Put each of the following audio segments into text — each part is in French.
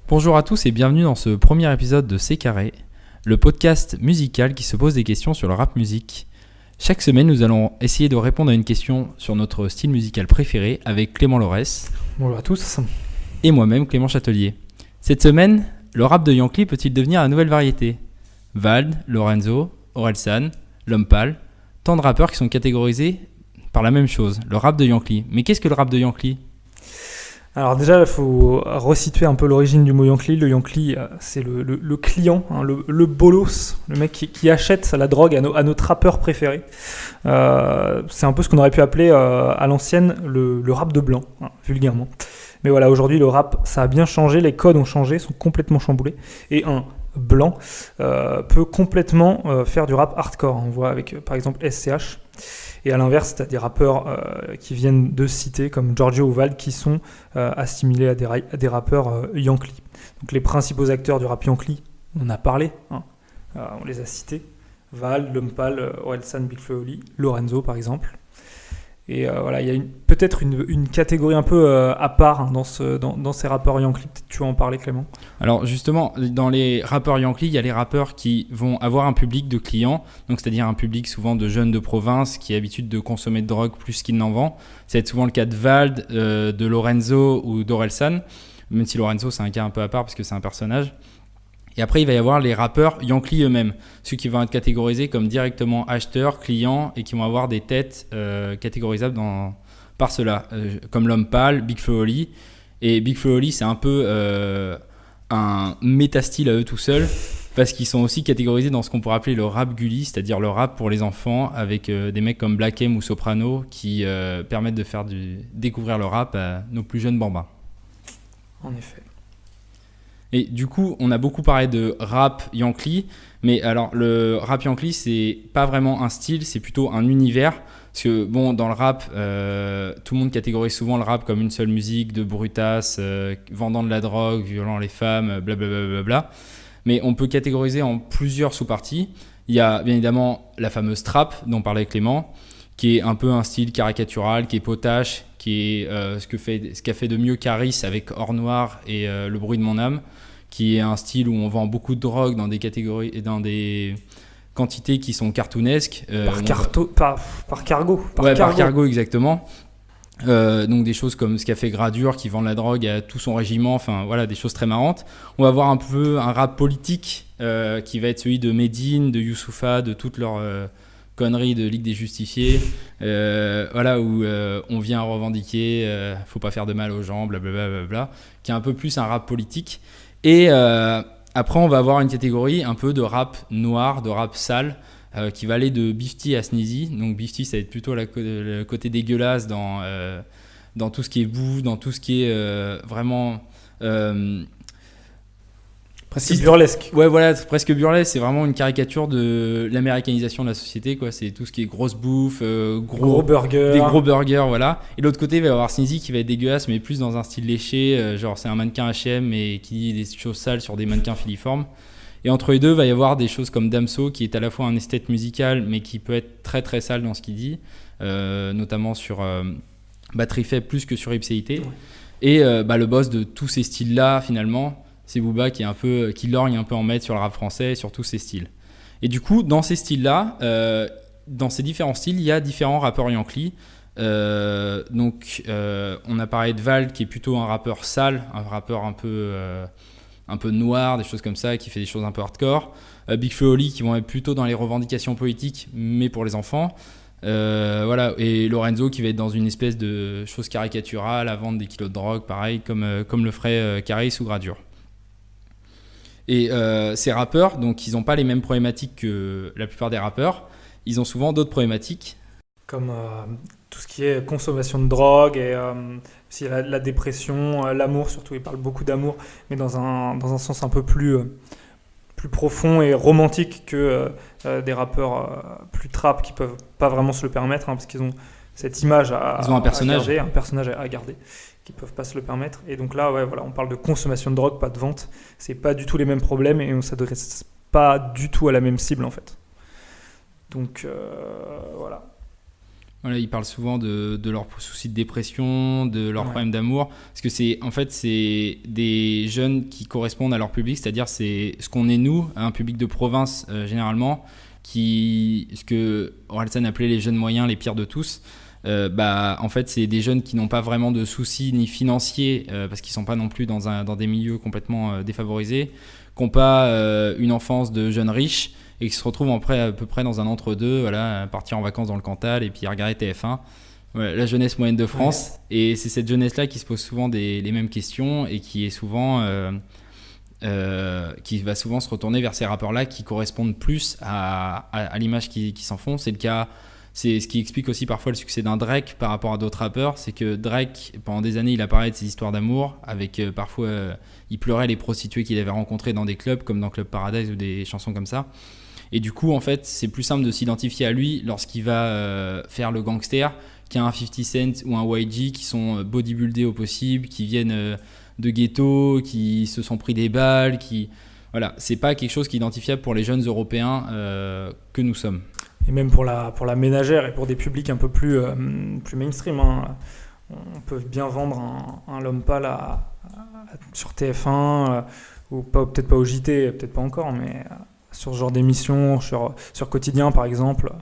Bonjour à tous et bienvenue dans ce premier épisode de C'est Carré, le podcast musical qui se pose des questions sur le rap musique. Chaque semaine, nous allons essayer de répondre à une question sur notre style musical préféré avec Clément Laurès. Bonjour à tous. Et moi-même, Clément Châtelier. Cette semaine, le rap de Yankee peut-il devenir la nouvelle variété ? Vald, Lorenzo, Orelsan, L'Homme Pâle, tant de rappeurs qui sont catégorisés par la même chose, le rap de Yankee. Mais qu'est-ce que le rap de Yankee ? Alors déjà, il faut resituer un peu l'origine du mot Yankee. Le Yankee, c'est le client, le bolos, le mec qui achète la drogue à nos trappeurs préférés. C'est un peu ce qu'on aurait pu appeler à l'ancienne le rap de blanc, vulgairement. Mais voilà, aujourd'hui, le rap, ça a bien changé, les codes ont changé, sont complètement chamboulés. Et un blanc peut complètement faire du rap hardcore. On voit avec, par exemple, SCH. Et à l'inverse, tu as des rappeurs qui viennent de cités comme Giorgio ou Vald qui sont assimilés à des rappeurs Yankee. Donc les principaux acteurs du rap Yankee, on en a parlé, on les a cités. Vald, L'Homme Pâle, Orelsan, Big Flo et Oli, Lorenzo par exemple. Et voilà, il y a peut-être une catégorie un peu à part dans ces rappeurs Yankee. Peut-être tu vas en parler, Clément. Alors justement, dans les rappeurs Yankee, il y a les rappeurs qui vont avoir un public de clients, donc c'est-à-dire un public souvent de jeunes de province qui a l'habitude de consommer de drogue plus qu'il n'en vend. Ça va être souvent le cas de Vald, de Lorenzo ou d'Orelsan, même si Lorenzo c'est un cas un peu à part parce que c'est un personnage. Et après, il va y avoir les rappeurs Yankee eux-mêmes, ceux qui vont être catégorisés comme directement acheteurs, clients, et qui vont avoir des têtes catégorisables par cela, comme L'Homme Pâle, Big Flo et Oli. Et Big Flo et Oli, c'est un peu un méta-style à eux tout seuls, parce qu'ils sont aussi catégorisés dans ce qu'on pourrait appeler le rap gully, c'est-à-dire le rap pour les enfants, avec des mecs comme Black M ou Soprano, qui permettent de faire découvrir le rap à nos plus jeunes bambins. En effet. Et du coup, on a beaucoup parlé de rap Yankee, mais alors le rap Yankee, c'est pas vraiment un style, c'est plutôt un univers. Parce que bon, dans le rap, tout le monde catégorise souvent le rap comme une seule musique de brutasse, vendant de la drogue, violant les femmes, blablabla. Mais on peut catégoriser en plusieurs sous-parties. Il y a bien évidemment la fameuse trap dont parlait Clément, qui est un peu un style caricatural, qui est potache, qui est ce qu'a fait de mieux Caris avec Or Noir et Le Bruit de mon âme, qui est un style où on vend beaucoup de drogue dans des catégories et dans des quantités qui sont cartoonesques. Par cargo. Par cargo, exactement. Donc des choses comme ce qu'a fait Gradure qui vend la drogue à tout son régiment, enfin voilà, des choses très marrantes. On va voir un peu un rap politique qui va être celui de Medine, de Youssoupha, de toutes leurs conneries de Ligue des Justifiés, voilà, où on vient revendiquer, faut pas faire de mal aux gens, blablabla, qui est un peu plus un rap politique. Et après, on va avoir une catégorie un peu de rap noir, de rap sale, qui va aller de Bifty à Sneezy. Donc Bifty, ça va être plutôt le côté dégueulasse dans tout ce qui est bouffe, dans tout ce qui est vraiment... presque burlesque. Ouais, voilà, presque burlesque. C'est vraiment une caricature de l'américanisation de la société, quoi. C'est tout ce qui est grosse bouffe, gros burgers. Des gros burgers, voilà. Et de l'autre côté, il va y avoir Sneezy qui va être dégueulasse, mais plus dans un style léché. Genre, c'est un mannequin H&M et qui dit des choses sales sur des mannequins filiformes. Et entre les deux, il va y avoir des choses comme Damso, qui est à la fois un esthète musical, mais qui peut être très très sale dans ce qu'il dit, notamment sur Batterie Faible plus que sur Ipséité. Ouais. Et le boss de tous ces styles-là, finalement, c'est Booba qui lorgne un peu en maître sur le rap français et sur tous ces styles. Et du coup, dans ces styles-là, dans ces différents styles, il y a différents rappeurs Yankee. Donc, on a parlé de Vald, qui est plutôt un rappeur sale, un rappeur un peu noir, des choses comme ça, qui fait des choses un peu hardcore. Big Flo et Oli, qui vont être plutôt dans les revendications politiques, mais pour les enfants. Voilà. Et Lorenzo, qui va être dans une espèce de chose caricaturale, à vendre des kilos de drogue, pareil, comme le ferait Caris ou Gradure. Et ces rappeurs, donc ils n'ont pas les mêmes problématiques que la plupart des rappeurs. Ils ont souvent d'autres problématiques. Comme tout ce qui est consommation de drogue et aussi la dépression, l'amour surtout. Ils parlent beaucoup d'amour, mais dans un sens un peu plus profond et romantique que des rappeurs plus trap qui peuvent pas vraiment se le permettre, parce qu'ils ont cette image ils ont un personnage à garder. Qui peuvent pas se le permettre. Et donc là, ouais, voilà, on parle de consommation de drogue, pas de vente. C'est pas du tout les mêmes problèmes et on s'adresse pas du tout à la même cible en fait. Donc voilà. Voilà, ils parlent souvent de leurs soucis de dépression, de leurs problèmes d'amour, parce que c'est des jeunes qui correspondent à leur public, c'est-à-dire c'est ce qu'on est nous, un public de province généralement, ce que Orelsan appelait les jeunes moyens, les pires de tous. En fait, c'est des jeunes qui n'ont pas vraiment de soucis ni financiers, parce qu'ils sont pas non plus dans des milieux complètement défavorisés, qui n'ont pas une enfance de jeunes riches, et qui se retrouvent à peu près dans un entre-deux, voilà, partir en vacances dans le Cantal et puis regarder TF1. Voilà, la jeunesse moyenne de France. Ouais. Et c'est cette jeunesse-là qui se pose souvent les mêmes questions et qui va souvent se retourner vers ces rappeurs-là qui correspondent plus à l'image qui s'en font. C'est le cas, c'est ce qui explique aussi parfois le succès d'un Drake par rapport à d'autres rappeurs. C'est que Drake, pendant des années, il a parlé de ses histoires d'amour, avec parfois, il pleurait les prostituées qu'il avait rencontrées dans des clubs, comme dans Club Paradise ou des chansons comme ça. Et du coup, en fait, c'est plus simple de s'identifier à lui lorsqu'il va faire le gangster qu'à un 50 Cent ou un YG qui sont bodybuildés au possible, qui viennent de ghetto, qui se sont pris des balles, Voilà, c'est pas quelque chose qui est identifiable pour les jeunes Européens que nous sommes. Et même pour la ménagère et pour des publics un peu plus mainstream, hein. On peut bien vendre un L'Homme Pâle sur TF1, ou peut-être pas au JT, peut-être pas encore, mais sur ce genre d'émission, sur Quotidien par exemple.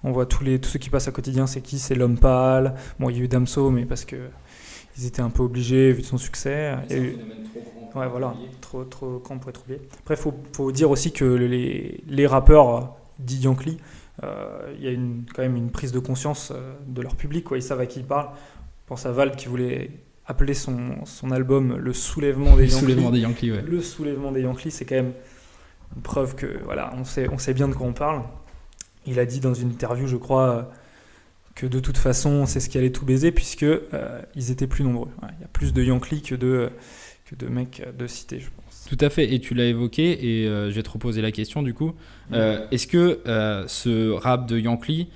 On voit tous ceux qui passent à Quotidien, c'est qui ? C'est L'Homme Pâle. Bon, il y a eu Damso, mais parce qu'ils étaient un peu obligés vu de son succès. C'est un phénomène trop grand. Ouais, voilà, trop grand pour être oublié. Après, faut dire aussi que les rappeurs dits Yankee, il y a quand même une prise de conscience de leur public, quoi. Ils savent à qui ils parlent. Je pense à Vald qui voulait appeler son album Le Soulèvement des Yankees. Le Soulèvement des Yankees, c'est quand même une preuve que voilà, on sait bien de quoi on parle. Il a dit dans une interview, je crois, que de toute façon, c'est ce qui allait tout baiser, puisque ils étaient plus nombreux. Ouais, il y a plus de Yankees que de mecs de cité, je pense. Tout à fait, et tu l'as évoqué, et je vais te reposer la question du coup. Est-ce que ce rap de Yankee,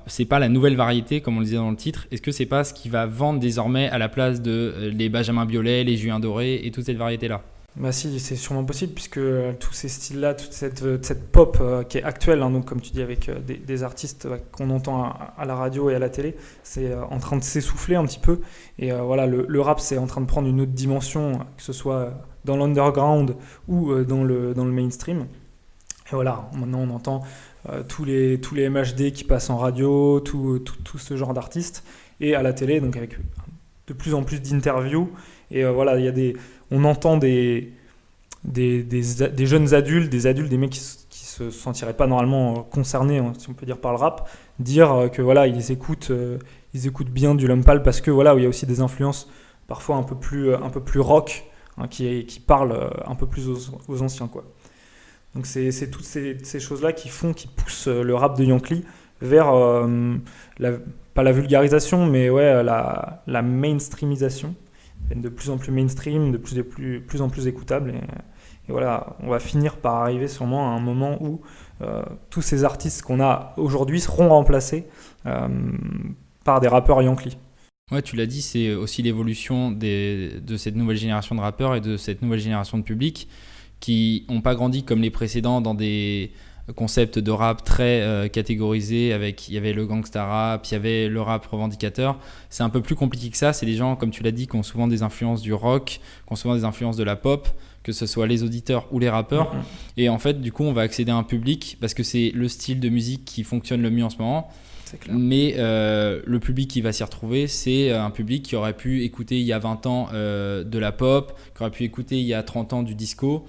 c'est pas la nouvelle variété, comme on le disait dans le titre? Est-ce que c'est pas ce qui va vendre désormais à la place de les Benjamin Biolay, les Julien Doré et toute cette variété-là? Bah si, c'est sûrement possible, puisque tous ces styles-là, toute cette pop qui est actuelle, hein, donc comme tu dis, avec des artistes qu'on entend à la radio et à la télé, c'est en train de s'essouffler un petit peu. Et voilà, le rap, c'est en train de prendre une autre dimension, que ce soit dans l'underground ou dans le mainstream. Et voilà, maintenant on entend tous les MHD qui passent en radio, tout ce genre d'artistes, et à la télé, donc avec de plus en plus d'interviews. Et voilà, on entend des jeunes adultes, des mecs qui se sentiraient pas normalement concernés, si on peut dire, par le rap, dire que voilà, ils écoutent bien du L'Homme Pâle, parce que voilà, il y a aussi des influences parfois un peu plus rock, hein, qui parlent un peu plus aux anciens, quoi. Donc c'est toutes ces choses-là qui poussent le rap de Yankee vers pas la vulgarisation, mais ouais, la mainstreamisation, de plus en plus mainstream, de plus en plus écoutable. Et voilà, on va finir par arriver sûrement à un moment où tous ces artistes qu'on a aujourd'hui seront remplacés par des rappeurs Yankee. Ouais, tu l'as dit, c'est aussi l'évolution de cette nouvelle génération de rappeurs et de cette nouvelle génération de public qui n'ont pas grandi comme les précédents dans des concepts de rap très catégorisés. Il y avait le gangsta rap, il y avait le rap revendicateur. C'est un peu plus compliqué que ça. C'est des gens, comme tu l'as dit, qui ont souvent des influences du rock, qui ont souvent des influences de la pop, que ce soit les auditeurs ou les rappeurs. Et en fait, du coup, on va accéder à un public parce que c'est le style de musique qui fonctionne le mieux en ce moment. Mais le public qui va s'y retrouver, c'est un public qui aurait pu écouter il y a 20 ans de la pop, qui aurait pu écouter il y a 30 ans du disco,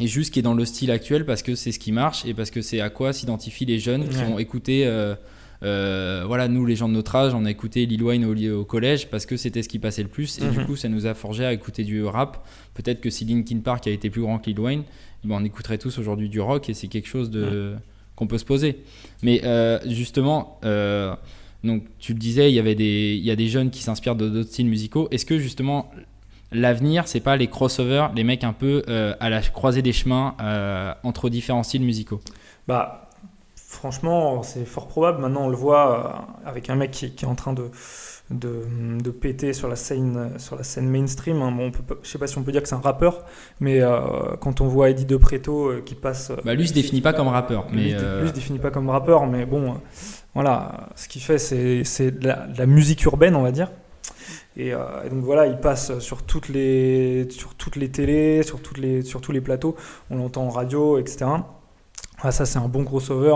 et juste qui est dans le style actuel parce que c'est ce qui marche et parce que c'est à quoi s'identifient les jeunes qui ont écouté. Voilà, nous, les gens de notre âge, on a écouté Lil Wayne au collège parce que c'était ce qui passait le plus, et du coup, ça nous a forgé à écouter du rap. Peut-être que si Linkin Park a été plus grand que Lil Wayne, on écouterait tous aujourd'hui du rock, et c'est quelque chose qu'on peut se poser. Mais justement, donc tu le disais, il y a des jeunes qui s'inspirent d'autres styles musicaux. Est-ce que justement l'avenir, c'est pas les crossovers, les mecs un peu à la croisée des chemins entre différents styles musicaux? Bah, franchement, c'est fort probable. Maintenant, on le voit avec un mec qui est en train de péter sur la scène mainstream. Hein. Bon, je sais pas si on peut dire que c'est un rappeur, mais quand on voit Eddie De Preto qui passe... lui se définit pas comme rappeur. Lui se définit pas comme rappeur, mais bon, voilà, ce qu'il fait, c'est de la musique urbaine, on va dire. Et donc voilà, il passe sur toutes les télés, sur tous les plateaux. On l'entend en radio, etc. Ah, ça, c'est un bon crossover.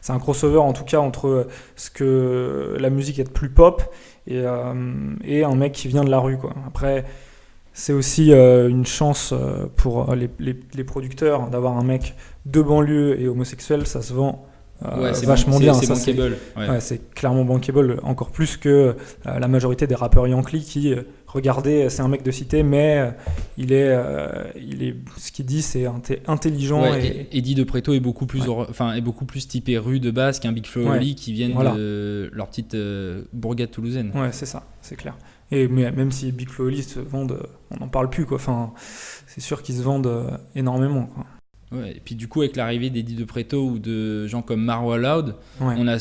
C'est un crossover en tout cas entre ce que la musique est de plus pop et un mec qui vient de la rue, quoi. Après, c'est aussi une chance pour les producteurs d'avoir un mec de banlieue et homosexuel. Ça se vend c'est vachement bien. C'est Ça, bankable. c'est clairement bankable, encore plus que la majorité des rappeurs Yankee qui, regardez, c'est un mec de cité, mais il est, ce qu'il dit, c'est intelligent. Eddie De Pretto est beaucoup plus typé rue de base qu'un Big Flo et Oli qui viennent de leur petite bourgade toulousaine. Ouais, c'est ça, c'est clair. Mais même si Big Flo et Oli se vendent, on n'en parle plus, quoi. Enfin, c'est sûr qu'ils se vendent énormément, quoi. Ouais, et puis du coup, avec l'arrivée d'Eddie De Pretto ou de gens comme Marwa Loud, on a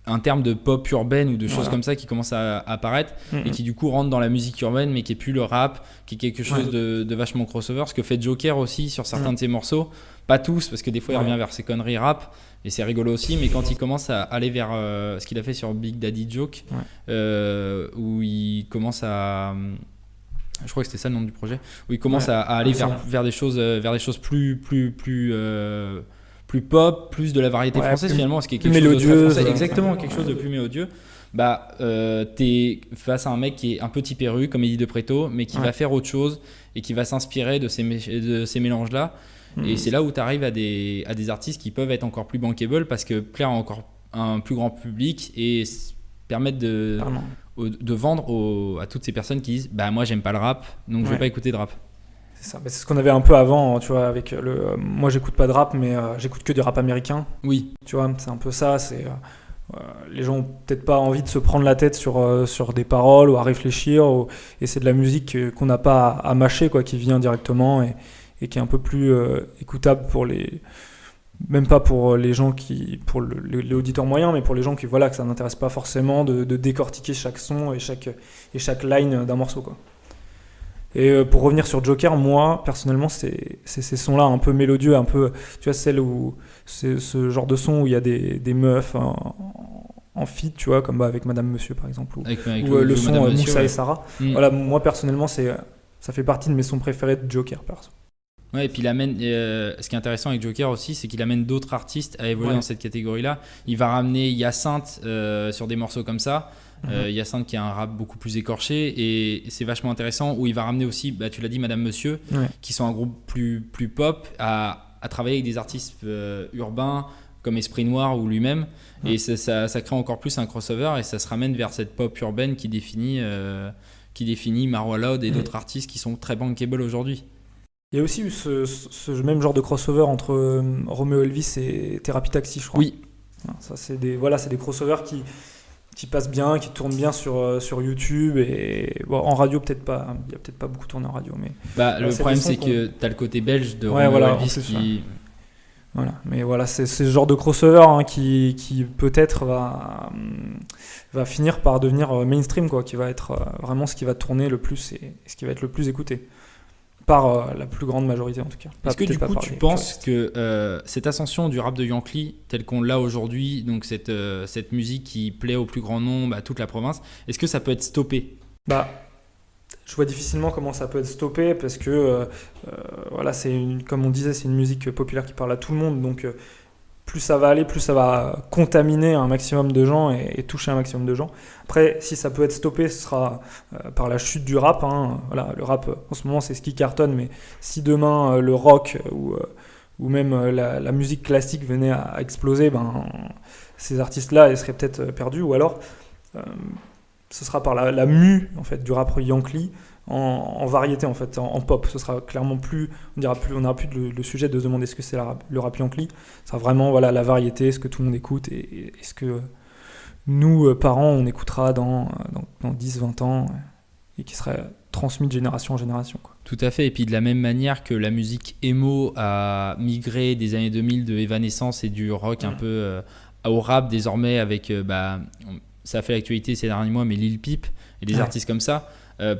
un terme de pop urbaine ou de choses comme ça qui commencent à apparaître et qui du coup rentrent dans la musique urbaine, mais qui est plus le rap, qui est quelque chose de vachement crossover. Ce que fait Joker aussi sur certains de ses morceaux, pas tous, parce que des fois il revient vers ses conneries rap et c'est rigolo aussi, mais quand il commence à aller vers ce qu'il a fait sur Big Daddy Joke, où il commence à... Je crois que c'était ça le nom du projet, où il commence à aller vers des choses plus pop, plus de la variété française finalement, ce qui est quelque chose de très français. Exactement, quelque chose de plus mélodieux. T'es face à un mec qui est un peu typé rue, comme Eddie De Pretto, mais qui va faire autre chose et qui va s'inspirer de ces mélanges-là. Et c'est là où tu arrives à des artistes qui peuvent être encore plus bankable parce que plaire à encore un plus grand public et permettre de vendre à toutes ces personnes qui disent moi j'aime pas le rap, donc je vais pas écouter de rap. C'est ça, c'est ce qu'on avait un peu avant, tu vois, avec moi j'écoute pas de rap, mais j'écoute que du rap américain. Oui. Tu vois, c'est un peu ça, les gens ont peut-être pas envie de se prendre la tête sur des paroles ou à réfléchir, et c'est de la musique qu'on n'a pas à mâcher, quoi, qui vient directement et qui est un peu plus écoutable même pas pour les gens pour les auditeurs moyens, mais pour les gens que ça n'intéresse pas forcément de décortiquer chaque son et chaque line d'un morceau, quoi. Et pour revenir sur Joker, moi personnellement c'est ces sons là un peu mélodieux, un peu, tu vois, c'est ce genre de son où il y a des meufs en feat, tu vois, comme avec Madame Monsieur par exemple, ou le son Moussa et Sarah. Voilà, moi personnellement ça fait partie de mes sons préférés de Joker, perso. Ouais, et puis il amène, ce qui est intéressant avec Joker aussi, c'est qu'il amène d'autres artistes à évoluer dans cette catégorie-là. Il va ramener Hyacinthe sur des morceaux comme ça. Hyacinthe qui a un rap beaucoup plus écorché et c'est vachement intéressant, où il va ramener aussi, tu l'as dit, Madame Monsieur, qui sont un groupe plus pop, à travailler avec des artistes urbains comme Esprit Noir ou lui-même. Et ça crée encore plus un crossover et ça se ramène vers cette pop urbaine qui définit Marwa Loud et d'autres artistes qui sont très bankable aujourd'hui. Il y a aussi eu ce même genre de crossover entre Romeo Elvis et Thérapie Taxi, je crois. Oui. Ça, c'est des crossovers qui passent bien, qui tournent bien sur YouTube et en radio peut-être pas. Il y a peut-être pas beaucoup tourné en radio, mais le problème c'est que tu as le côté belge de Romeo Elvis qui... Voilà, mais voilà, c'est ce genre de crossover qui peut-être va finir par devenir mainstream, quoi, qui va être vraiment ce qui va tourner le plus et ce qui va être le plus écouté. Par la plus grande majorité en tout cas. Est-ce que du coup tu penses que cette ascension du rap de Yankee tel qu'on l'a aujourd'hui, donc cette musique qui plaît au plus grand nombre, à toute la province, est-ce que ça peut être stoppé ? Je vois difficilement comment ça peut être stoppé parce que comme on disait, c'est une musique populaire qui parle à tout le monde, donc plus ça va aller, plus ça va contaminer un maximum de gens et toucher un maximum de gens. Après, si ça peut être stoppé, ce sera par la chute du rap. Voilà, le rap, en ce moment, c'est ce qui cartonne, mais si demain, le rock ou même la musique classique venait à exploser, ces artistes-là, ils seraient peut-être perdus. Ou alors, ce sera par la mue en fait, du rap Yankee en variété, en fait, en pop. Ce sera clairement plus, on n'aura plus le sujet de se demander ce que c'est le rap Yankee. Ce sera vraiment la variété, ce que tout le monde écoute et ce que nous, parents, on écoutera dans 10-20 ans et qui serait transmis de génération en génération, quoi. Tout à fait, et puis de la même manière que la musique emo a migré des années 2000 de Evanescence et du rock un peu au rap désormais avec, ça a fait l'actualité ces derniers mois, mais Lil Peep et des artistes comme ça,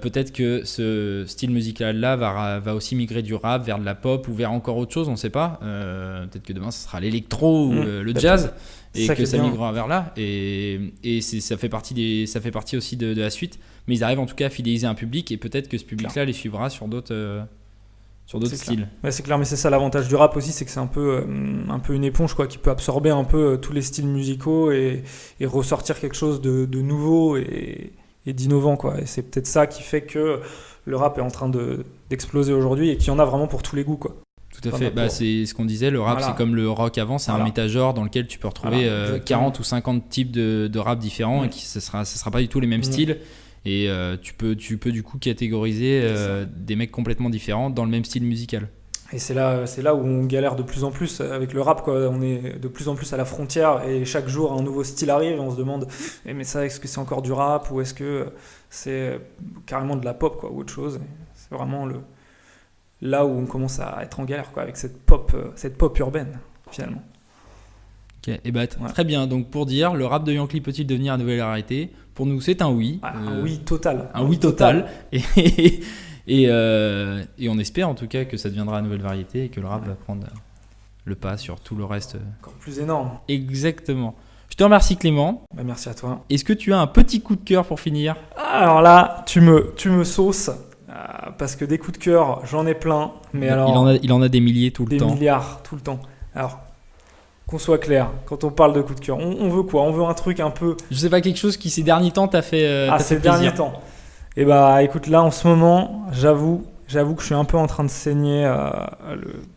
peut-être que ce style musical-là va aussi migrer du rap vers de la pop ou vers encore autre chose, on ne sait pas. Peut-être que demain, ce sera l'électro ou le jazz, et que ça migrera vers là. Et ça fait partie aussi de la suite. Mais ils arrivent en tout cas à fidéliser un public, et peut-être que ce public-là les suivra sur d'autres styles. Ouais, c'est clair, mais c'est ça l'avantage du rap aussi, c'est que c'est un peu une éponge quoi, qui peut absorber un peu tous les styles musicaux et ressortir quelque chose de nouveau et d'innovant quoi. Et c'est peut-être ça qui fait que le rap est en train d'exploser aujourd'hui et qu'il y en a vraiment pour tous les goûts quoi. Tout à fait, c'est ce qu'on disait, le rap c'est comme le rock avant, c'est un métagenre dans lequel tu peux retrouver 40 ou 50 types de rap différents, et ce sera pas du tout les mêmes styles. Et tu peux du coup catégoriser des mecs complètement différents dans le même style musical. Et c'est là où on galère de plus en plus avec le rap quoi. On est de plus en plus à la frontière et chaque jour un nouveau style arrive et on se demande mais ça, est-ce que c'est encore du rap ou est-ce que c'est carrément de la pop quoi, ou autre chose. Et c'est vraiment là où on commence à être en galère quoi, avec cette pop urbaine finalement. Ok, et très bien. Donc pour dire, le rap de Yankee peut-il devenir une nouvelle variété ? Pour nous, c'est un oui. Un oui total. Un oui total. Et on espère en tout cas que ça deviendra une nouvelle variété et que le rap va prendre le pas sur tout le reste. Encore plus énorme. Exactement. Je te remercie Clément. Merci à toi. Est-ce que tu as un petit coup de cœur pour finir ? Alors là, tu me sauces. Parce que des coups de cœur, j'en ai plein. Mais il en a des milliers tout le temps. Des milliards tout le temps. Alors, qu'on soit clair, quand on parle de coup de cœur, on veut quoi ? On veut un truc un peu... Je sais pas, quelque chose qui ces derniers temps t'a fait ces derniers temps. Et écoute, là en ce moment, j'avoue que je suis un peu en train de saigner.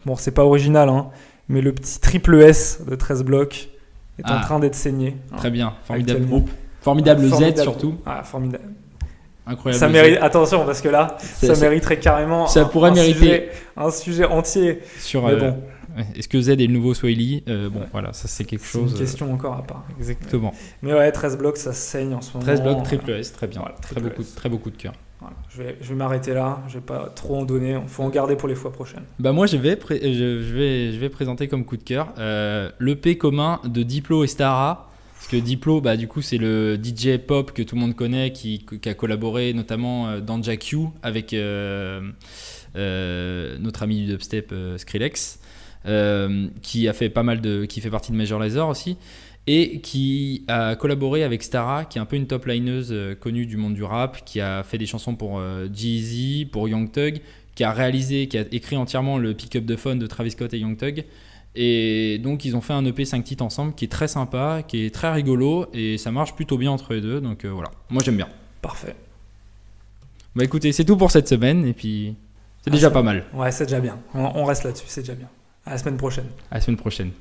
Bon, c'est pas original, hein, mais le petit triple S de 13 blocs est en train d'être saigné. Très bien, formidable groupe. Formidable Z surtout. Formidable. Incroyable. Ça mérite, attention, parce que là, ça mériterait carrément mériter un sujet entier. Mais bon. Est-ce que Z est le nouveau Swahili ? Voilà, ça c'est quelque chose. C'est une question encore à part. Exactement. Mais ouais, 13 blocs, ça saigne en ce moment. 13 blocs, triple S, très bien. Voilà, très beaucoup de cœur. Voilà. Je vais m'arrêter là, je vais pas trop en donner, il faut en garder pour les fois prochaines. Moi je vais présenter comme coup de cœur l'EP commun de Diplo et Stara. Parce que Diplo, du coup, c'est le DJ pop que tout le monde connaît, qui a collaboré notamment dans Jack U avec notre ami du dubstep Skrillex. Qui fait partie de Major Lazer aussi, et qui a collaboré avec Stara, qui est un peu une top lineuse connue du monde du rap, qui a fait des chansons pour Jeezy, pour Young Thug, qui a écrit entièrement le Pick Up the Phone de Travis Scott et Young Thug. Et donc ils ont fait un EP 5 titres ensemble qui est très sympa, qui est très rigolo, et ça marche plutôt bien entre les deux, donc voilà, moi j'aime bien. Parfait. Écoutez, c'est tout pour cette semaine, et puis c'est déjà pas mal. Ouais, c'est déjà bien, on reste là-dessus, c'est déjà bien. À la semaine prochaine. À la semaine prochaine.